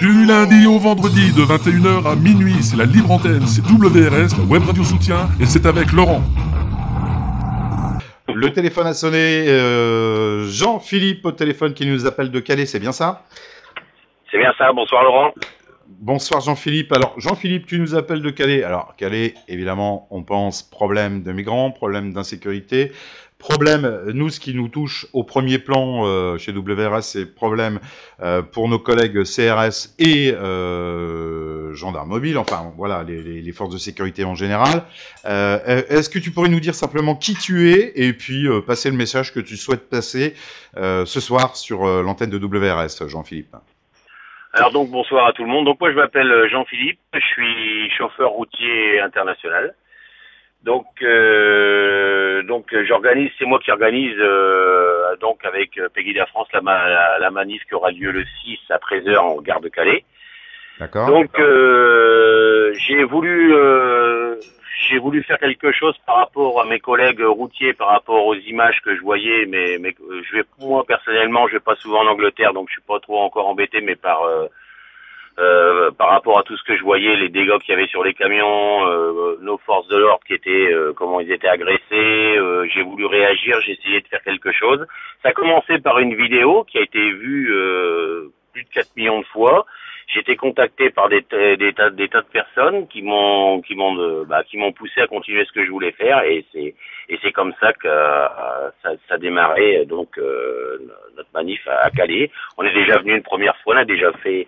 Du lundi au vendredi de 21h à minuit, c'est la libre antenne, c'est WRS, la web radio soutien, et c'est avec Laurent. Le téléphone a sonné, Jean-Philippe au téléphone qui nous appelle de Calais, c'est bien ça? C'est bien ça, bonsoir Laurent. Bonsoir Jean-Philippe. Alors Jean-Philippe, tu nous appelles de Calais. Alors Calais, évidemment, on pense problème de migrants, problème d'insécurité. Problème, nous, ce qui nous touche au premier plan chez WRS, c'est problème pour nos collègues CRS et gendarmes mobiles, enfin voilà, les forces de sécurité en général. Est-ce que tu pourrais nous dire simplement qui tu es et puis passer le message que tu souhaites passer ce soir sur l'antenne de WRS, Jean-Philippe? Alors donc bonsoir à tout le monde. Donc moi je m'appelle Jean-Philippe, je suis chauffeur routier international. Donc j'organise, c'est moi qui organise donc avec Pegida France la manif qui aura lieu le 6 à 13h en gare de Calais. D'accord. Donc j'ai voulu faire quelque chose par rapport à mes collègues routiers, par rapport aux images que je voyais, mais moi personnellement, je vais pas souvent en Angleterre, donc je suis pas trop encore embêté, mais par rapport à tout ce que je voyais, les dégâts qu'il y avait sur les camions, nos forces de l'ordre qui étaient, comment ils étaient agressés, j'ai voulu réagir, j'ai essayé de faire quelque chose. Ça a commencé par une vidéo qui a été vue plus de 4 millions de fois. J'ai été contacté par des tas de personnes qui m'ont poussé à continuer ce que je voulais faire, et c'est comme ça que ça a démarré donc notre manif à Calais. On est déjà venu une première fois, on a déjà fait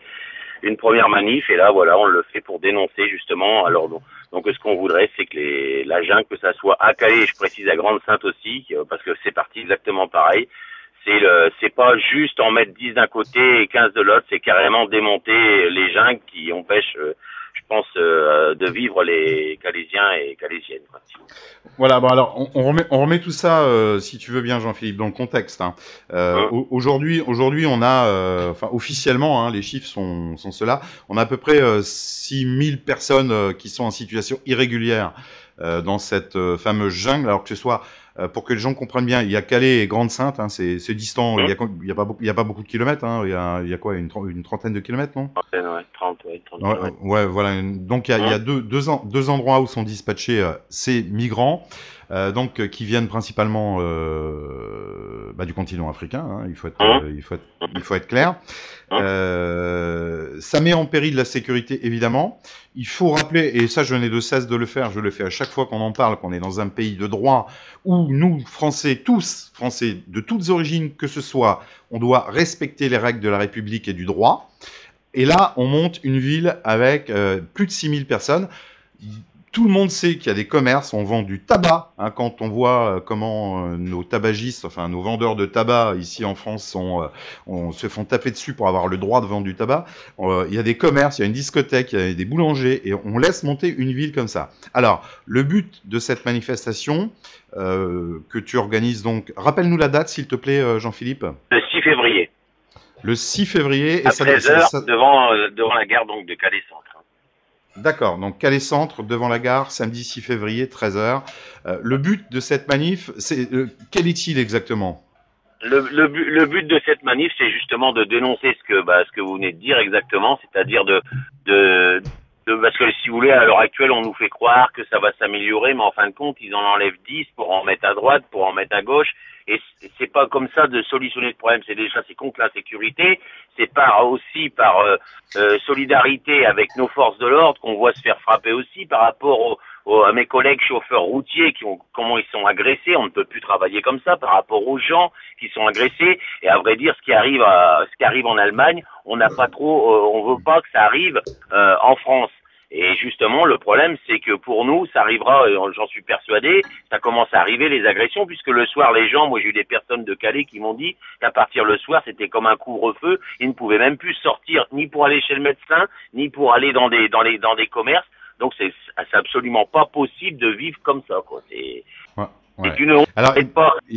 une première manif, et là voilà, on le fait pour dénoncer justement. Alors donc ce qu'on voudrait, c'est que la jungle, que ça soit à Calais, et je précise à Grande-Synthe aussi, parce que c'est parti exactement pareil. C'est pas juste en mettre 10 d'un côté et 15 de l'autre, c'est carrément démonter les jungles qui empêchent, je pense, de vivre les Calaisiens et Calaisiennes. Voilà, bon alors on remet tout ça, si tu veux bien Jean-Philippe, dans le contexte. Hein. Aujourd'hui, on a, enfin officiellement, hein, les chiffres sont ceux-là, on a à peu près 6000 personnes qui sont en situation irrégulière dans cette fameuse jungle, alors que ce soit, pour que les gens comprennent bien, il y a Calais et Grande-Synthe, hein, c'est distant, il y a pas beaucoup de kilomètres, hein, il y a quoi, une trentaine de kilomètres, non? 30 kilomètres. Ouais, voilà. Donc il y a deux endroits où sont dispatchés ces migrants, qui viennent principalement du continent africain. Hein, il faut être clair. Ça met en péril la sécurité, évidemment. Il faut rappeler, et ça je n'ai de cesse de le faire, je le fais à chaque fois qu'on en parle, qu'on est dans un pays de droit où nous, Français, tous Français de toutes origines que ce soit, on doit respecter les règles de la République et du droit. Et là, on monte une ville avec plus de 6000 personnes. Tout le monde sait qu'il y a des commerces, on vend du tabac. Hein, quand on voit comment nos tabagistes, enfin nos vendeurs de tabac ici en France on se font taper dessus pour avoir le droit de vendre du tabac. Il y a des commerces, il y a une discothèque, il y a des boulangers, et on laisse monter une ville comme ça. Alors, le but de cette manifestation que tu organises donc, rappelle-nous la date s'il te plaît Jean-Philippe. Le 6 février. Le 6 février. À 13h, devant la gare donc, de Calais-Centre. D'accord, donc Calais-Centre, devant la gare, samedi 6 février, 13h. Le but de cette manif, quel est-il exactement? Le but de cette manif, c'est justement de dénoncer ce que vous venez de dire exactement, c'est-à-dire parce que si vous voulez, à l'heure actuelle, on nous fait croire que ça va s'améliorer, mais en fin de compte, ils en enlèvent 10 pour en mettre à droite, pour en mettre à gauche, et c'est pas comme ça de solutionner le problème. C'est contre l'insécurité, c'est aussi par solidarité avec nos forces de l'ordre qu'on voit se faire frapper aussi par rapport à mes collègues chauffeurs routiers comment ils sont agressés. On ne peut plus travailler comme ça par rapport aux gens qui sont agressés. Et à vrai dire, ce qui arrive en Allemagne, on n'a pas trop, on veut pas que ça arrive en France. Et justement, le problème, c'est que pour nous, ça arrivera, j'en suis persuadé, ça commence à arriver les agressions, puisque le soir, moi j'ai eu des personnes de Calais qui m'ont dit qu'à partir le soir, c'était comme un couvre-feu, ils ne pouvaient même plus sortir, ni pour aller chez le médecin, ni pour aller dans des commerces. Donc c'est absolument pas possible de vivre comme ça, quoi. C'est une honte. Alors,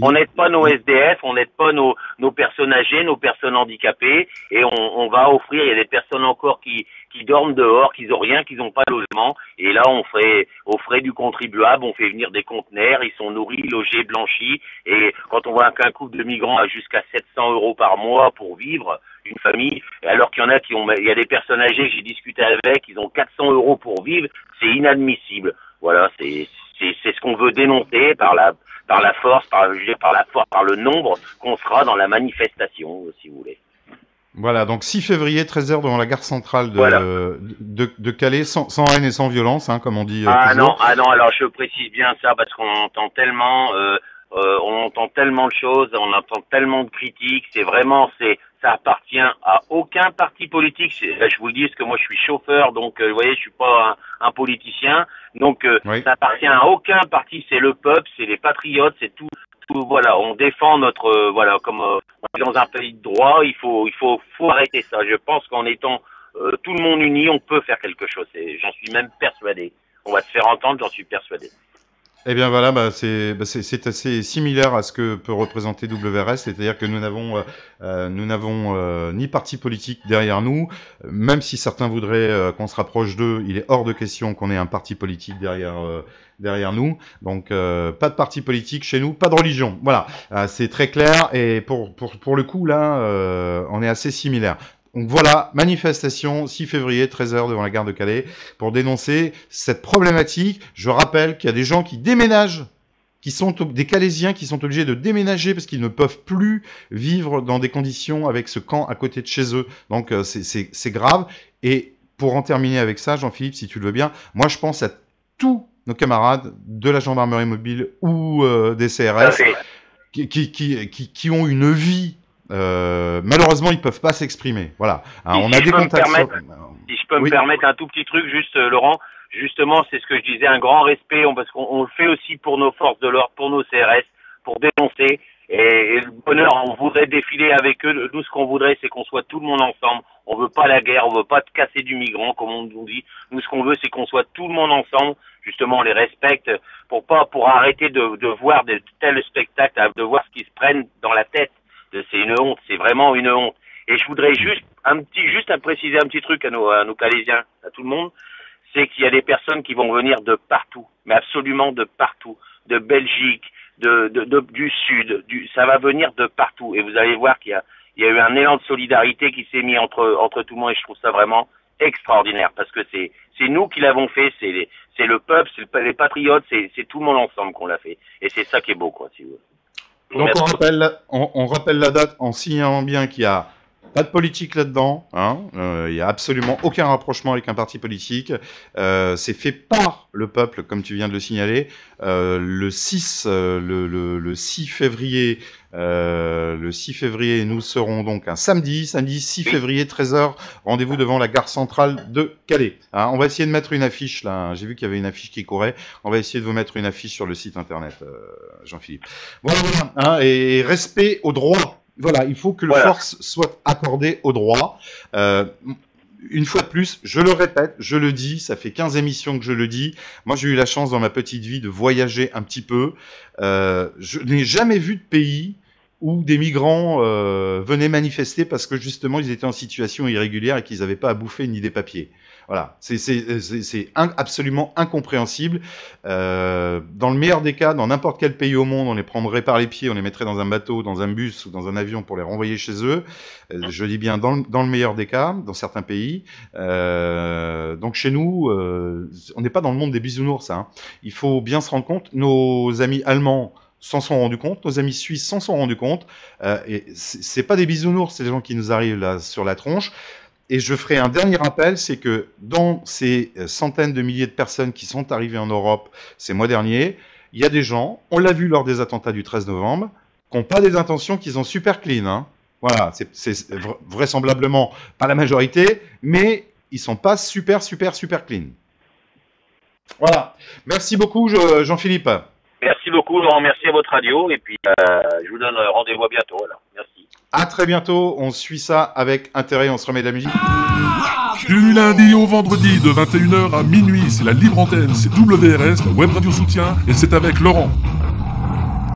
on n'aide pas nos SDF, on n'aide pas nos personnes âgées, nos personnes handicapées, et on va offrir, il y a des personnes encore qui dorment dehors, qui n'ont rien, qui n'ont pas de logement, et là on ferait aux frais du contribuable, on fait venir des conteneurs, ils sont nourris, logés, blanchis, et quand on voit qu'un couple de migrants a jusqu'à 700 € par mois pour vivre, une famille, et alors qu'il y en a il y a des personnes âgées que j'ai discuté avec, ils ont 400 € pour vivre, c'est inadmissible. Voilà, c'est ce qu'on veut dénoncer par la force, par le nombre qu'on sera dans la manifestation, si vous voulez. Voilà, donc 6 février, 13h devant la gare centrale de Calais, sans haine et sans violence, hein, comme on dit toujours. Non, alors je précise bien ça parce qu'on entend tellement, de choses, on entend tellement de critiques, ça appartient à aucun parti politique. Je vous le dis parce que moi je suis chauffeur, donc vous voyez, je suis pas un politicien, donc oui. Ça appartient à aucun parti, c'est le peuple, c'est les patriotes, c'est tout. Voilà, on défend notre comme on est dans un pays de droit, il faut arrêter ça. Je pense qu'en étant tout le monde uni, on peut faire quelque chose. J'en suis même persuadé. On va se faire entendre, j'en suis persuadé. Eh bien voilà, c'est assez similaire à ce que peut représenter WRS, c'est-à-dire que nous n'avons ni parti politique derrière nous, même si certains voudraient qu'on se rapproche d'eux, il est hors de question qu'on ait un parti politique derrière nous. Donc pas de parti politique chez nous, pas de religion. Voilà, c'est très clair et pour le coup là, on est assez similaire. Donc voilà, manifestation 6 février, 13h devant la gare de Calais, pour dénoncer cette problématique. Je rappelle qu'il y a des gens qui déménagent, des Calaisiens qui sont obligés de déménager parce qu'ils ne peuvent plus vivre dans des conditions avec ce camp à côté de chez eux. Donc c'est grave. Et pour en terminer avec ça, Jean-Philippe, si tu le veux bien, moi je pense à tous nos camarades de la gendarmerie mobile ou des CRS qui ont une vie. Malheureusement, ils peuvent pas s'exprimer. Voilà. On a des contacts. Si je peux me permettre un tout petit truc, juste Laurent. Justement, c'est ce que je disais, un grand respect, parce qu'on le fait aussi pour nos forces de l'ordre, pour nos CRS, pour dénoncer. Et le bonheur, on voudrait défiler avec eux. Nous, ce qu'on voudrait, c'est qu'on soit tout le monde ensemble. On veut pas la guerre, on veut pas casser du migrant, comme on nous dit. Nous, ce qu'on veut, c'est qu'on soit tout le monde ensemble. Justement, on les respecte pour arrêter de voir de tels spectacles, de voir ce qu'ils se prennent dans la tête. C'est une honte, c'est vraiment une honte. Et je voudrais juste à préciser un petit truc à nos Calaisiens, à tout le monde, c'est qu'il y a des personnes qui vont venir de partout, mais absolument de partout, de Belgique, du Sud, ça va venir de partout. Et vous allez voir qu'il y a eu un élan de solidarité qui s'est mis entre tout le monde, et je trouve ça vraiment extraordinaire, parce que c'est nous qui l'avons fait, c'est le peuple, c'est les patriotes, c'est tout le monde ensemble qu'on l'a fait. Et c'est ça qui est beau, quoi, si vous voulez. Donc on rappelle la date en signalant bien qu'il y a pas de politique là-dedans, hein. Il y a absolument aucun rapprochement avec un parti politique. C'est fait par le peuple, comme tu viens de le signaler. Le 6 février, nous serons donc un samedi 6 février, 13h, rendez-vous devant la gare centrale de Calais. Hein, on va essayer de mettre une affiche là. J'ai vu qu'il y avait une affiche qui courait. On va essayer de vous mettre une affiche sur le site internet, Jean-Philippe. Voilà, hein, et respect aux droits. Voilà, il faut que le force soit accordé au droit. Une fois de plus, je le répète, je le dis, ça fait 15 émissions que je le dis. Moi, j'ai eu la chance dans ma petite vie de voyager un petit peu. Je n'ai jamais vu de pays où des migrants venaient manifester parce que justement, ils étaient en situation irrégulière et qu'ils n'avaient pas à bouffer ni des papiers. Voilà, c'est absolument incompréhensible. Dans le meilleur des cas, dans n'importe quel pays au monde, on les prendrait par les pieds, on les mettrait dans un bateau, dans un bus ou dans un avion pour les renvoyer chez eux. Je dis bien dans le meilleur des cas, dans certains pays. Donc chez nous, on n'est pas dans le monde des bisounours. Hein. Il faut bien se rendre compte, nos amis allemands s'en sont rendus compte, nos amis suisses s'en sont rendus compte. Et c'est pas des bisounours, c'est des gens qui nous arrivent là sur la tronche. Et je ferai un dernier rappel, c'est que dans ces centaines de milliers de personnes qui sont arrivées en Europe ces mois derniers, il y a des gens, on l'a vu lors des attentats du 13 novembre, qui n'ont pas des intentions qui sont super clean. Hein. Voilà, c'est vraisemblablement pas la majorité, mais ils sont pas super clean. Voilà. Merci beaucoup, Jean-Philippe. Merci beaucoup, Laurent. Merci à votre radio. Et puis, je vous donne rendez-vous à bientôt. Alors. Merci. À très bientôt. On suit ça avec intérêt. On se remet de la musique. Du lundi au vendredi de 21h à minuit, c'est la libre antenne, c'est WRS, la web radio soutien, et c'est avec Laurent.